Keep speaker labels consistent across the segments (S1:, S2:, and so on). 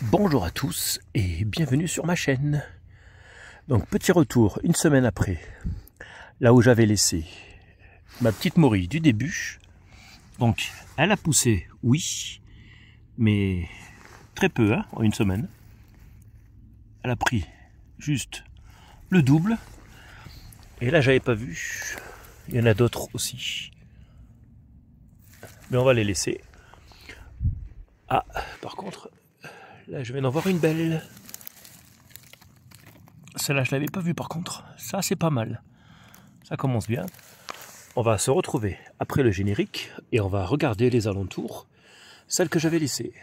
S1: Bonjour à tous et bienvenue sur ma chaîne. Donc petit retour une semaine après, là où j'avais laissé ma petite Maury du début. Donc elle a poussé, oui, mais très peu hein, en une semaine. Elle a pris juste le double. Et là j'avais pas vu, il y en a d'autres aussi. Mais on va les laisser. Ah, par contre, là je viens d'en voir une belle. Celle-là je l'avais pas vue par contre. Ça c'est pas mal. Ça commence bien. On va se retrouver après le générique et on va regarder les alentours. Celle que j'avais laissée.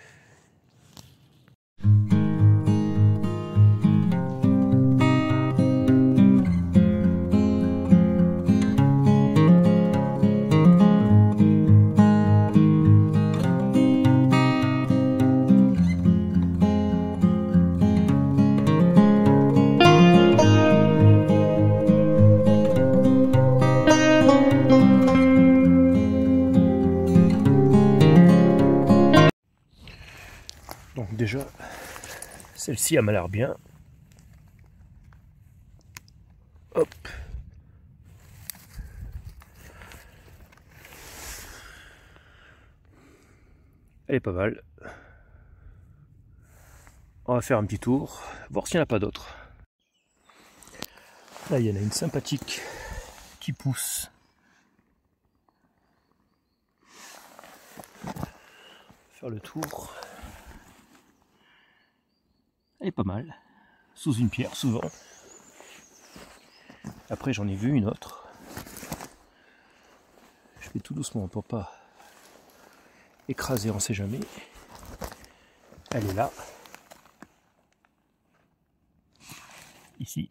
S1: Donc déjà, celle-ci elle m'a l'air bien. Hop. Elle est pas mal. On va faire un petit tour, voir s'il n'y en a pas d'autres. Là, il y en a une sympathique qui pousse. Faire le tour. Elle est pas mal. Sous une pierre, souvent. Après, j'en ai vu une autre. Je fais tout doucement pour pas écraser, on sait jamais. Elle est là. Ici.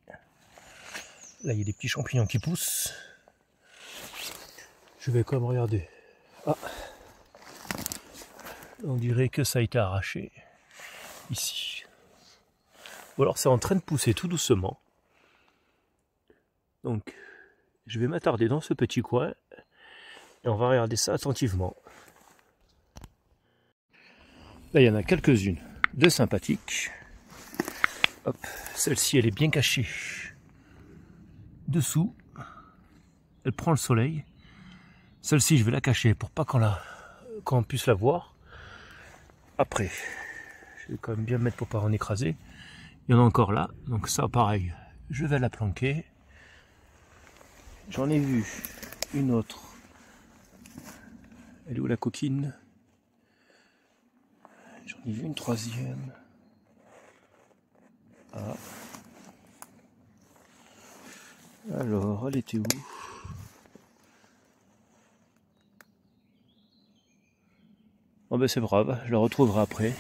S1: Là, il y a des petits champignons qui poussent. Je vais quand même regarder. Ah. On dirait que ça a été arraché. Ici. Ou alors c'est en train de pousser tout doucement. Donc, je vais m'attarder dans ce petit coin. Et on va regarder ça attentivement. Là, il y en a quelques-unes de sympathiques. Hop, celle-ci, elle est bien cachée. Dessous, elle prend le soleil. Celle-ci, je vais la cacher pour pas qu'on puisse la voir. Après, je vais quand même bien mettre pour pas en écraser. Il y en a encore là, donc ça pareil, je vais la planquer. J'en ai vu une autre. Elle est où la coquine? J'en ai vu une troisième. Ah. Alors, elle était où? Oh ben c'est brave, je la retrouverai après.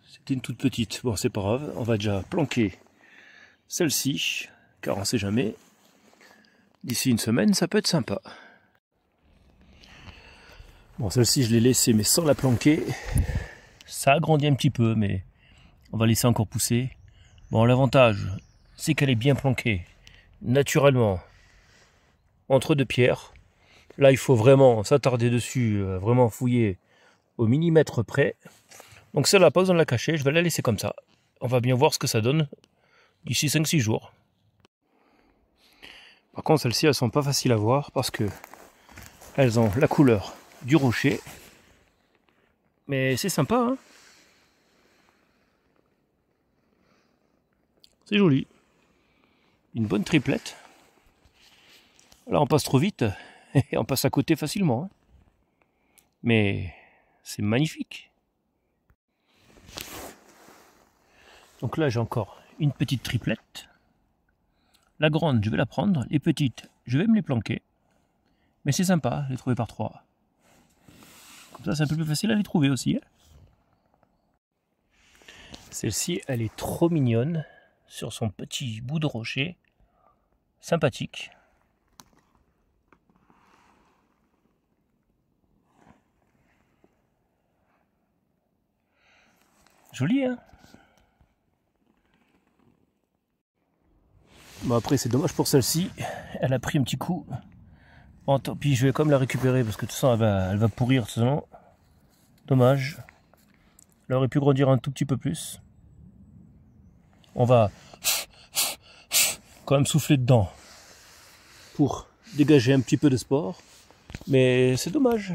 S1: C'était une toute petite, bon c'est pas grave, on va déjà planquer celle-ci, car on sait jamais. D'ici une semaine, ça peut être sympa. Bon, celle-ci je l'ai laissée mais sans la planquer. Ça a grandi un petit peu, mais on va laisser encore pousser. Bon, l'avantage, c'est qu'elle est bien planquée, naturellement, entre deux pierres. Là, il faut vraiment s'attarder dessus, vraiment fouiller au millimètre près. Donc celle-là, pas besoin de la cacher, je vais la laisser comme ça. On va bien voir ce que ça donne d'ici 5-6 jours. Par contre, celles-ci, elles sont pas faciles à voir parce que elles ont la couleur du rocher. Mais c'est sympa, hein. C'est joli. Une bonne triplette. Là, on passe trop vite et on passe à côté facilement. Hein. Mais c'est magnifique. Donc là, j'ai encore une petite triplette. La grande, je vais la prendre. Les petites, je vais me les planquer. Mais c'est sympa, les trouver par trois. Comme ça, c'est un peu plus facile à les trouver aussi. Hein. Celle-ci, elle est trop mignonne. Sur son petit bout de rocher. Sympathique. Joli, hein? Bon, après, c'est dommage pour celle-ci. Elle a pris un petit coup. Bon, tant pis, je vais quand même la récupérer parce que de toute façon, elle va pourrir. De toute façon. Dommage. Elle aurait pu grandir un tout petit peu plus. On va quand même souffler dedans pour dégager un petit peu de sport. Mais c'est dommage.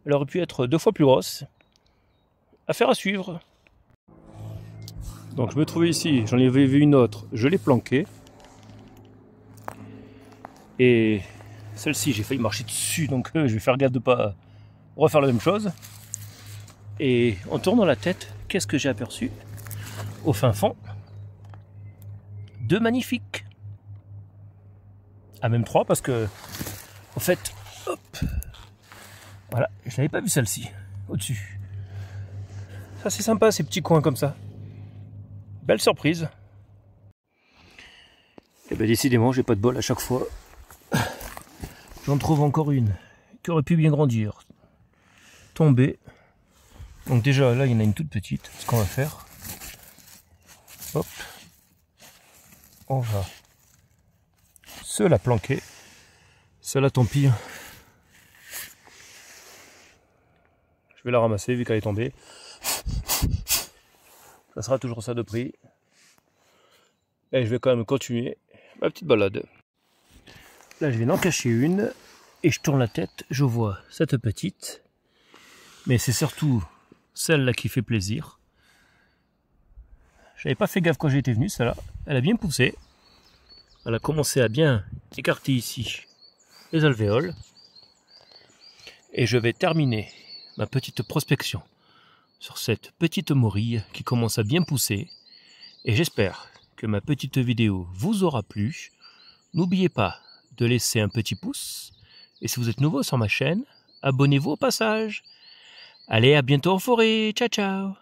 S1: Elle aurait pu être 2 fois plus grosse. Affaire à suivre. Donc je me trouvais ici, j'en avais vu une autre, je l'ai planquée. Et celle-ci, j'ai failli marcher dessus, donc je vais faire gaffe de ne pas refaire la même chose. Et en tournant la tête, qu'est-ce que j'ai aperçu? Au fin fond, 2 magnifiques. Ah, même 3 parce que, en fait, hop, voilà, je n'avais pas vu celle-ci, au-dessus. Ça c'est sympa, ces petits coins comme ça. Belle surprise. Et bien décidément, j'ai pas de bol à chaque fois. J'en trouve encore une qui aurait pu bien grandir. Tomber. Donc déjà là il y en a une toute petite. Ce qu'on va faire. Hop. On va se la planquer. Celle-là tant pis. Je vais la ramasser vu qu'elle est tombée. Ça sera toujours ça de prix. Et je vais quand même continuer ma petite balade. Là je viens d'en cacher une. Et je tourne la tête, je vois cette petite. Mais c'est surtout celle-là qui fait plaisir. J'avais pas fait gaffe quand j'étais venu, celle-là. Elle a bien poussé. Elle a commencé à bien écarter ici les alvéoles. Et je vais terminer ma petite prospection sur cette petite morille qui commence à bien pousser. Et j'espère que ma petite vidéo vous aura plu. N'oubliez pas de laisser un petit pouce. Et si vous êtes nouveau sur ma chaîne, abonnez-vous au passage. Allez, à bientôt en forêt. Ciao, ciao.